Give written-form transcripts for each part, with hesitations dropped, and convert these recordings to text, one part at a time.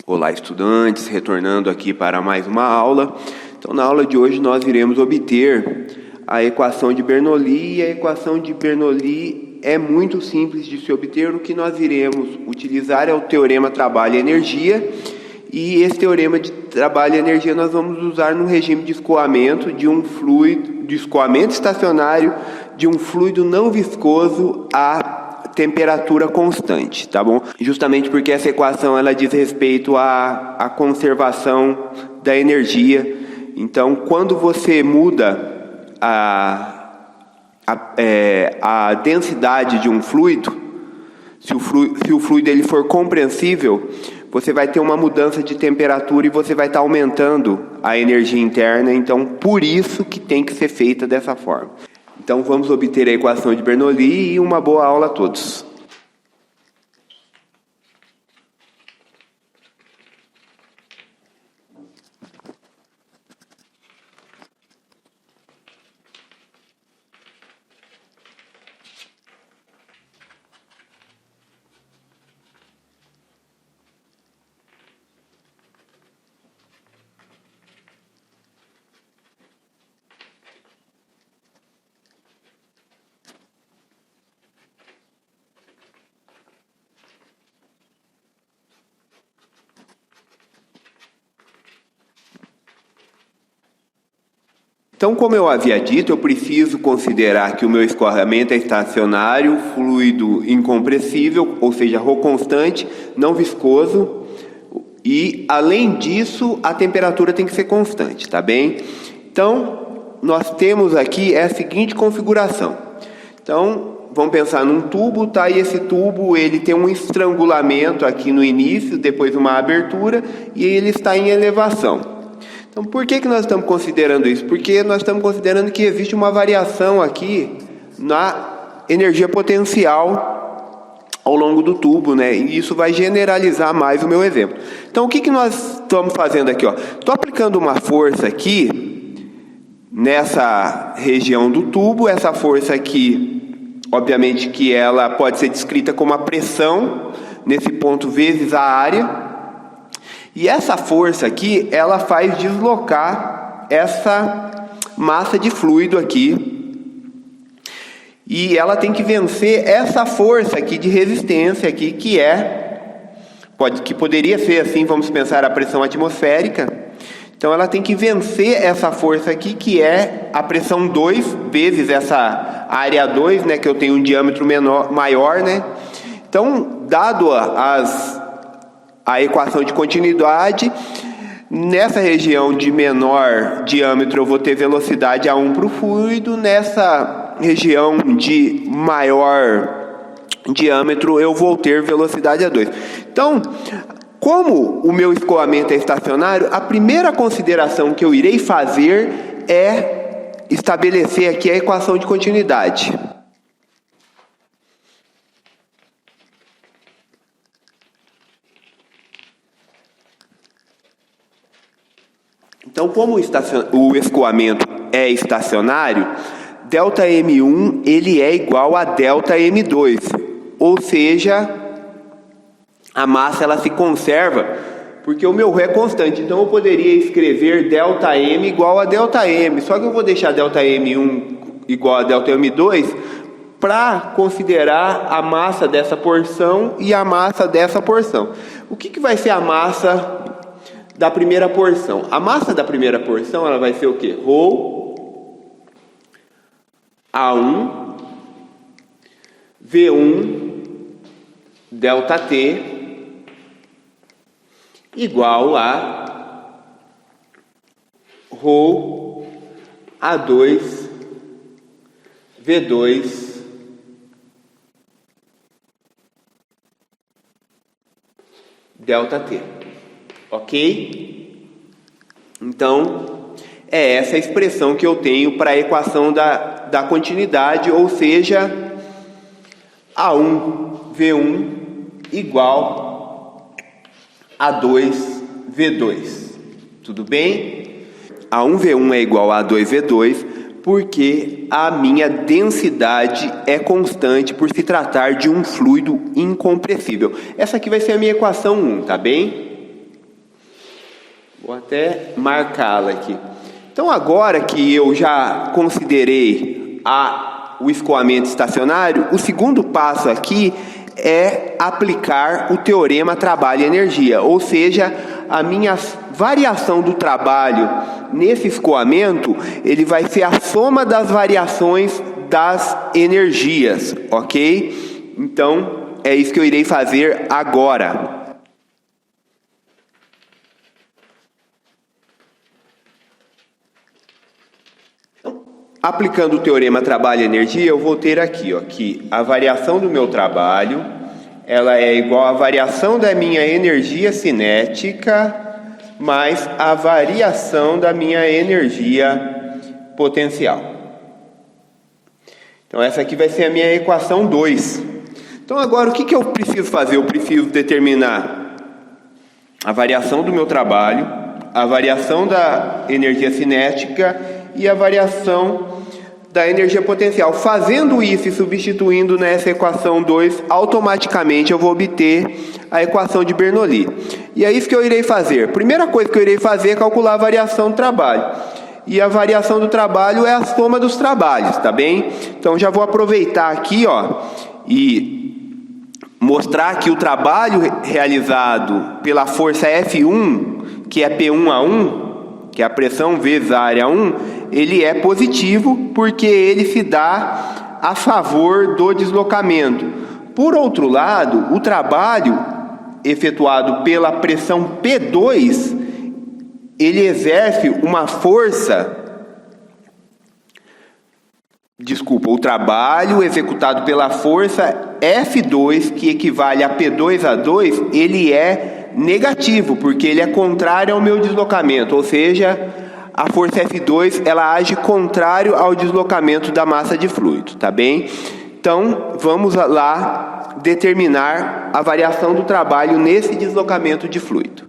Olá, estudantes, retornando aqui para mais uma aula. Então, na aula de hoje nós iremos obter a equação de Bernoulli, e a equação de Bernoulli é muito simples de se obter. O que nós iremos utilizar é o teorema trabalho-energia, e esse teorema de trabalho e energia nós vamos usar no regime de escoamento de um fluido, de escoamento estacionário de um fluido não viscoso a temperatura constante, tá bom? Justamente porque essa equação ela diz respeito à conservação da energia. Então, quando você muda a densidade de um fluido, se o fluido ele for compreensível, você vai ter uma mudança de temperatura e você vai estar aumentando a energia interna. Então, por isso que tem que ser feita dessa forma. Então, vamos obter a equação de Bernoulli e uma boa aula a todos. Então, como eu havia dito, eu preciso considerar que o meu escoamento é estacionário, fluido incompressível, ou seja, ρ constante, não viscoso, e, além disso, a temperatura tem que ser constante, tá bem? Então, nós temos aqui a seguinte configuração. Então, vamos pensar num tubo, tá? E esse tubo, ele tem um estrangulamento aqui no início, depois uma abertura, e ele está em elevação. Então, por que nós estamos considerando isso? Porque nós estamos considerando que existe uma variação aqui na energia potencial ao longo do tubo, né? E isso vai generalizar mais o meu exemplo. Então, o que nós estamos fazendo aqui? Estou aplicando uma força aqui nessa região do tubo. Essa força aqui, obviamente que ela pode ser descrita como a pressão nesse ponto vezes a área. E essa força aqui, ela faz deslocar essa massa de fluido aqui. E ela tem que vencer essa força aqui de resistência aqui, que poderia ser assim, vamos pensar, a pressão atmosférica. Então ela tem que vencer essa força aqui, que é a pressão 2 vezes essa área 2, né, que eu tenho um diâmetro maior, né? Então, dado a equação de continuidade, nessa região de menor diâmetro eu vou ter velocidade A1 para o fluido, nessa região de maior diâmetro eu vou ter velocidade A2. Então, como o meu escoamento é estacionário, a primeira consideração que eu irei fazer é estabelecer aqui a equação de continuidade. Então, como o escoamento é estacionário, ΔM1 ele é igual a ΔM2, ou seja, a massa ela se conserva, porque o meu ρ é constante. Então, eu poderia escrever ΔM igual a ΔM, só que eu vou deixar ΔM1 igual a ΔM2 para considerar a massa dessa porção e a massa dessa porção. O que vai ser a massa da primeira porção? A massa da primeira porção ela vai ser o quê? Rho A1 V1 ΔT igual a Rho A2 V2 ΔT. Ok? Então, é essa a expressão que eu tenho para a equação da continuidade, ou seja, A1 V1 igual a 2 V2. Tudo bem? A1 V1 é igual a 2 V2 porque a minha densidade é constante por se tratar de um fluido incompressível. Essa aqui vai ser a minha equação 1, tá bem? Vou até marcá-la aqui. Então, agora que eu já considerei o escoamento estacionário, o segundo passo aqui é aplicar o teorema trabalho e energia, ou seja, a minha variação do trabalho nesse escoamento, ele vai ser a soma das variações das energias, ok? Então, é isso que eu irei fazer agora. Aplicando o teorema trabalho e energia, eu vou ter aqui, ó, que a variação do meu trabalho, ela é igual à variação da minha energia cinética mais a variação da minha energia potencial. Então essa aqui vai ser a minha equação 2. Então agora o que eu preciso fazer? Eu preciso determinar a variação do meu trabalho, a variação da energia cinética e a variação da energia potencial. Fazendo isso e substituindo nessa equação 2, automaticamente eu vou obter a equação de Bernoulli. E é isso que eu irei fazer. Primeira coisa que eu irei fazer é calcular a variação do trabalho. E a variação do trabalho é a soma dos trabalhos, tá bem? Então já vou aproveitar aqui, ó, e mostrar que o trabalho realizado pela força F1, que é P1A1, que é a pressão vezes a área 1, ele é positivo porque ele se dá a favor do deslocamento. Por outro lado, o trabalho efetuado pela pressão P2, ele exerce uma força... o trabalho executado pela força F2, que equivale a P2A2, ele é negativo, porque ele é contrário ao meu deslocamento, ou seja, a força F2 ela age contrário ao deslocamento da massa de fluido, tá bem? Então, vamos lá determinar a variação do trabalho nesse deslocamento de fluido.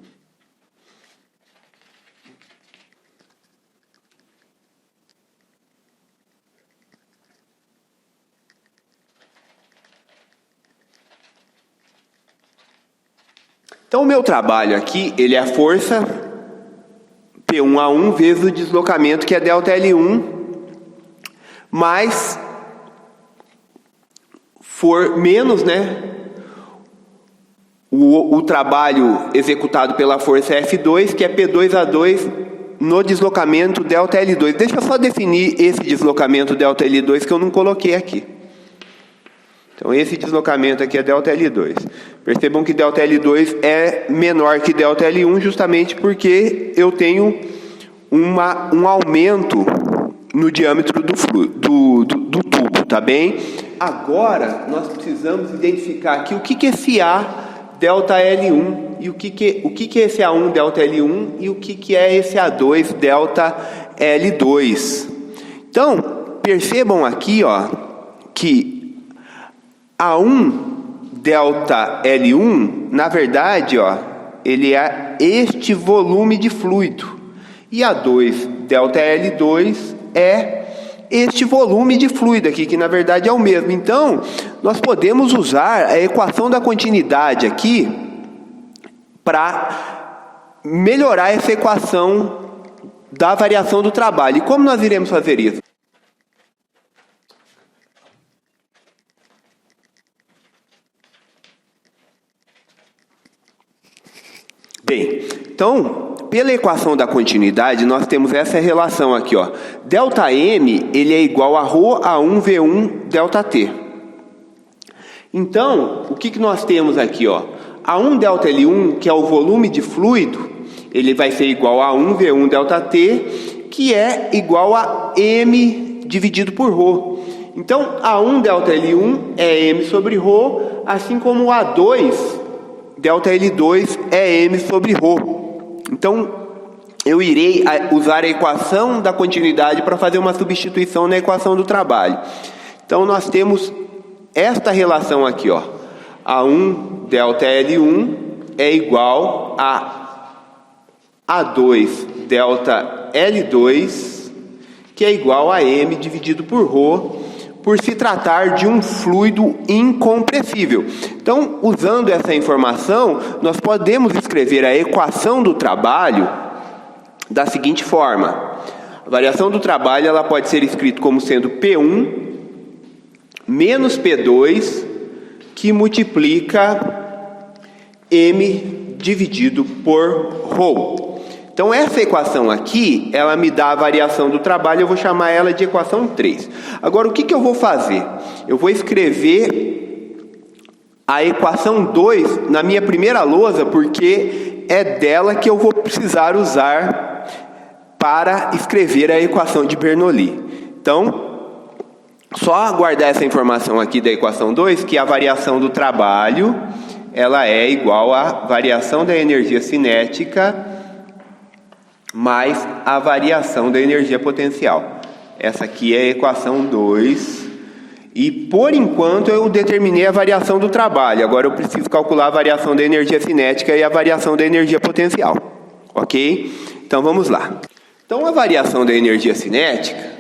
Então, o meu trabalho aqui, ele é a força P1A1 vezes o deslocamento, que é ΔL1, mais menos, né, o trabalho executado pela força F2, que é P2A2 no deslocamento ΔL2. Deixa eu só definir esse deslocamento ΔL2 que eu não coloquei aqui. Então, esse deslocamento aqui é ΔL2. Percebam que ΔL2 é menor que ΔL1 justamente porque eu tenho um aumento no diâmetro do tubo, tá bem? Agora, nós precisamos identificar aqui o que é esse A ΔL1 e o que é esse A1 ΔL1 e o que é esse A2 ΔL2. Então, percebam aqui, ó, que A1 ΔL1, na verdade, ó, ele é este volume de fluido. E A2 ΔL2 é este volume de fluido aqui, que na verdade é o mesmo. Então, nós podemos usar a equação da continuidade aqui para melhorar essa equação da variação do trabalho. E como nós iremos fazer isso? Bem, então, pela equação da continuidade, nós temos essa relação aqui, ó. ΔM, ele é igual a ρ A1 V1 ΔT. Então, o que nós temos aqui, ó? A1 ΔL1, que é o volume de fluido, ele vai ser igual a 1 V1 ΔT, que é igual a M dividido por ρ. Então, A1 ΔL1 é M sobre ρ, assim como o A2 ΔL2 é M sobre ρ. Então, eu irei usar a equação da continuidade para fazer uma substituição na equação do trabalho. Então, nós temos esta relação aqui, ó. A1 ΔL1 é igual a A2 ΔL2, que é igual a M dividido por ρ, por se tratar de um fluido incompressível. Então, usando essa informação, nós podemos escrever a equação do trabalho da seguinte forma: a variação do trabalho ela pode ser escrita como sendo P1 menos P2 que multiplica M dividido por ρ. Então essa equação aqui, ela me dá a variação do trabalho, eu vou chamar ela de equação 3. Agora o que eu vou fazer? Eu vou escrever a equação 2 na minha primeira lousa, porque é dela que eu vou precisar usar para escrever a equação de Bernoulli. Então, só guardar essa informação aqui da equação 2, que a variação do trabalho, ela é igual à variação da energia cinética mais a variação da energia potencial. Essa aqui é a equação 2. E, por enquanto, eu determinei a variação do trabalho. Agora eu preciso calcular a variação da energia cinética e a variação da energia potencial. Ok? Então, vamos lá. Então, a variação da energia cinética...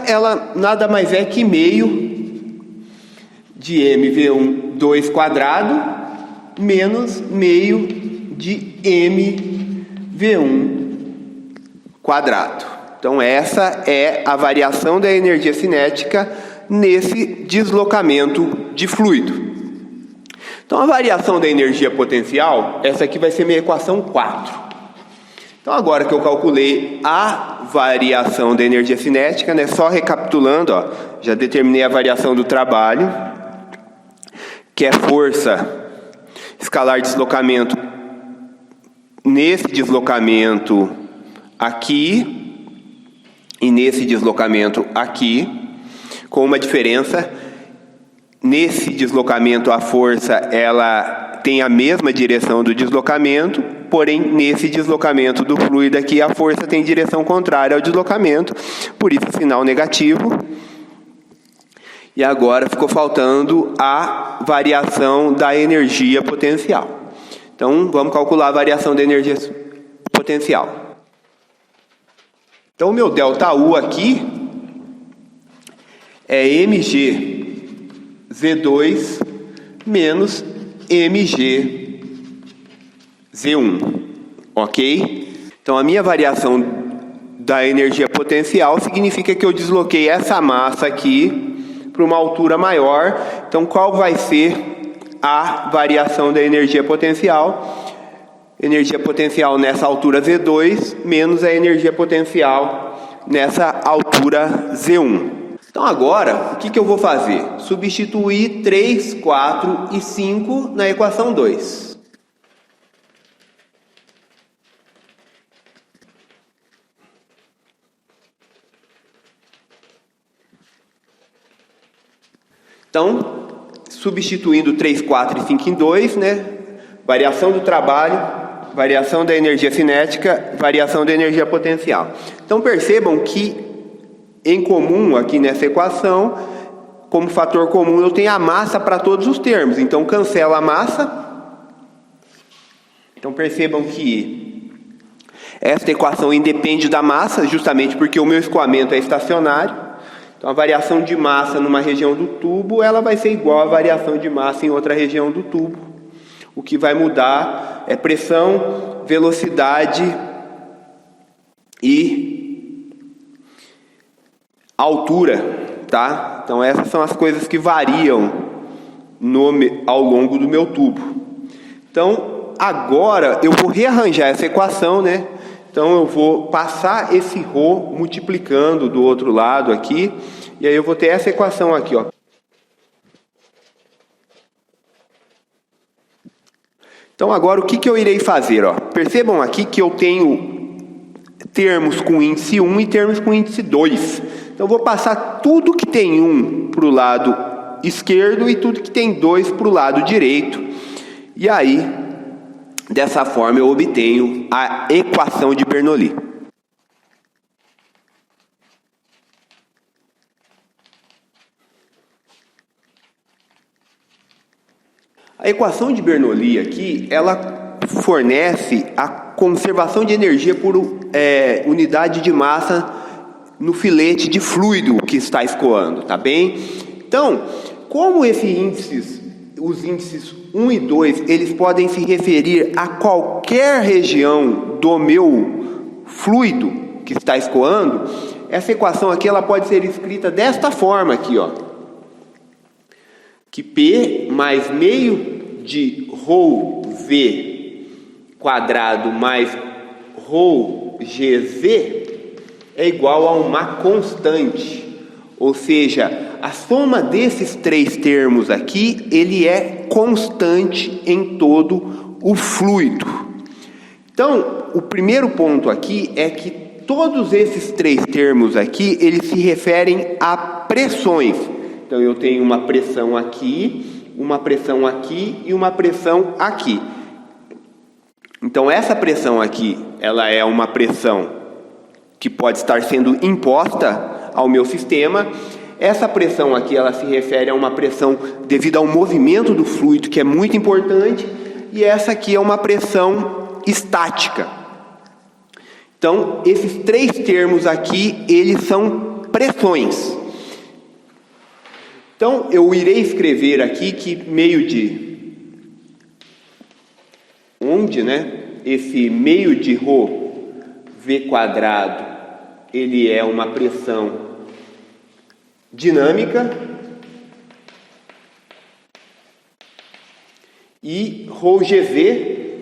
ela nada mais é que meio de mv1 quadrado menos meio de mv1 quadrado. Então essa é a variação da energia cinética nesse deslocamento de fluido. Então a variação da energia potencial, essa aqui vai ser minha equação 4. Então agora que eu calculei a variação da energia cinética, né, só recapitulando, ó, já determinei a variação do trabalho, que é força escalar deslocamento nesse deslocamento aqui e nesse deslocamento aqui, com uma diferença. Nesse deslocamento a força ela tem a mesma direção do deslocamento, porém nesse deslocamento do fluido aqui a força tem direção contrária ao deslocamento, por isso sinal negativo. E agora ficou faltando a variação da energia potencial. Então, vamos calcular a variação da energia potencial. Então, o meu ΔU aqui é mgz2 menos mgz1. Ok? Então, a minha variação da energia potencial significa que eu desloquei essa massa aqui para uma altura maior. Então, qual vai ser a variação da energia potencial? Energia potencial nessa altura Z2 menos a energia potencial nessa altura Z1. Então, agora, o que eu vou fazer? Substituir 3, 4 e 5 na equação 2. Então, substituindo 3, 4 e 5 em 2, né? Variação do trabalho, variação da energia cinética, variação da energia potencial. Então, percebam que, em comum aqui nessa equação, como fator comum, eu tenho a massa para todos os termos. Então, cancela a massa. Então, percebam que esta equação independe da massa, justamente porque o meu escoamento é estacionário. Então, a variação de massa numa região do tubo, ela vai ser igual à variação de massa em outra região do tubo. O que vai mudar é pressão, velocidade e altura, tá? Então, essas são as coisas que variam ao longo do meu tubo. Então, agora eu vou rearranjar essa equação, né? Então, eu vou passar esse ρ multiplicando do outro lado aqui. E aí eu vou ter essa equação aqui, ó. Então, agora o que eu irei fazer, ó? Percebam aqui que eu tenho termos com índice 1 e termos com índice 2. Então, eu vou passar tudo que tem 1 para o lado esquerdo e tudo que tem 2 para o lado direito. E aí, dessa forma, eu obtenho a equação de Bernoulli. A equação de Bernoulli aqui, ela fornece a conservação de energia por unidade de massa no filete de fluido que está escoando, tá bem? Então, como esses índices os índices 1 e 2, eles podem se referir a qualquer região do meu fluido que está escoando. Essa equação aqui, ela pode ser escrita desta forma aqui, ó. Que P mais meio de ρV quadrado mais ρGZ é igual a uma constante. Ou seja, a soma desses três termos aqui, ele é constante em todo o fluido. Então, o primeiro ponto aqui é que todos esses três termos aqui, eles se referem a pressões. Então, eu tenho uma pressão aqui, uma pressão aqui e uma pressão aqui. Então, essa pressão aqui, ela é uma pressão que pode estar sendo imposta ao meu sistema. Essa pressão aqui, ela se refere a uma pressão devido ao movimento do fluido, que é muito importante, e essa aqui é uma pressão estática. Então, esses três termos aqui, eles são pressões. Então, eu irei escrever aqui que meio de... onde, esse meio de ρ V quadrado, ele é uma pressão dinâmica, e ρGV,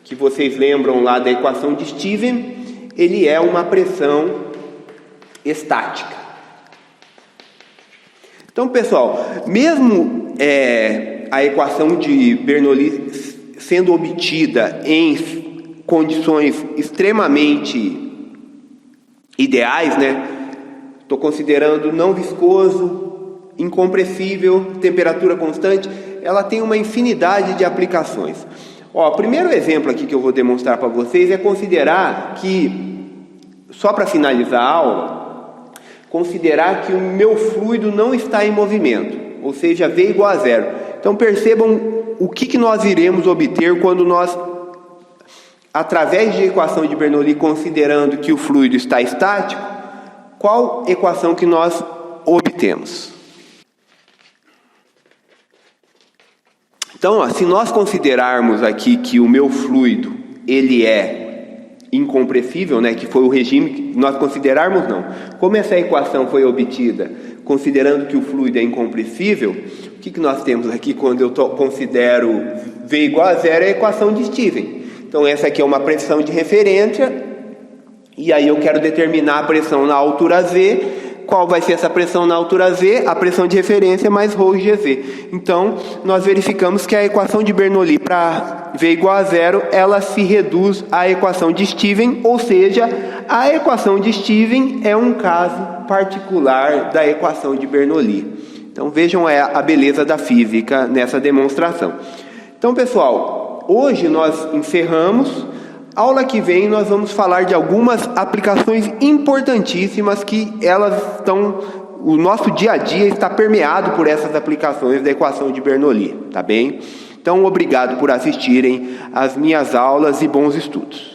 que vocês lembram lá da equação de Steven, ele é uma pressão estática. Então, pessoal, mesmo a equação de Bernoulli sendo obtida em condições extremamente ideais, estou considerando não viscoso, incompressível, temperatura constante, ela tem uma infinidade de aplicações. O primeiro exemplo aqui que eu vou demonstrar para vocês é considerar que, só para finalizar a aula, considerar que o meu fluido não está em movimento, ou seja, V igual a zero. Então percebam o que nós iremos obter quando nós, através de equação de Bernoulli, considerando que o fluido está estático, qual equação que nós obtemos? Então, se nós considerarmos aqui que o meu fluido, ele é incompressível, que foi o regime que nós considerarmos, não. Como essa equação foi obtida, considerando que o fluido é incompressível, o que nós temos aqui quando eu considero V igual a zero? É a equação de Steven. Então, essa aqui é uma pressão de referência, e aí eu quero determinar a pressão na altura Z. Qual vai ser essa pressão na altura Z? A pressão de referência mais ρGZ. Então, nós verificamos que a equação de Bernoulli para V igual a zero, ela se reduz à equação de Steven, ou seja, a equação de Steven é um caso particular da equação de Bernoulli. Então, vejam a beleza da física nessa demonstração. Então, pessoal, hoje nós encerramos. Aula que vem nós vamos falar de algumas aplicações importantíssimas que elas estão... O nosso dia a dia está permeado por essas aplicações da equação de Bernoulli, tá bem? Então, obrigado por assistirem às minhas aulas e bons estudos.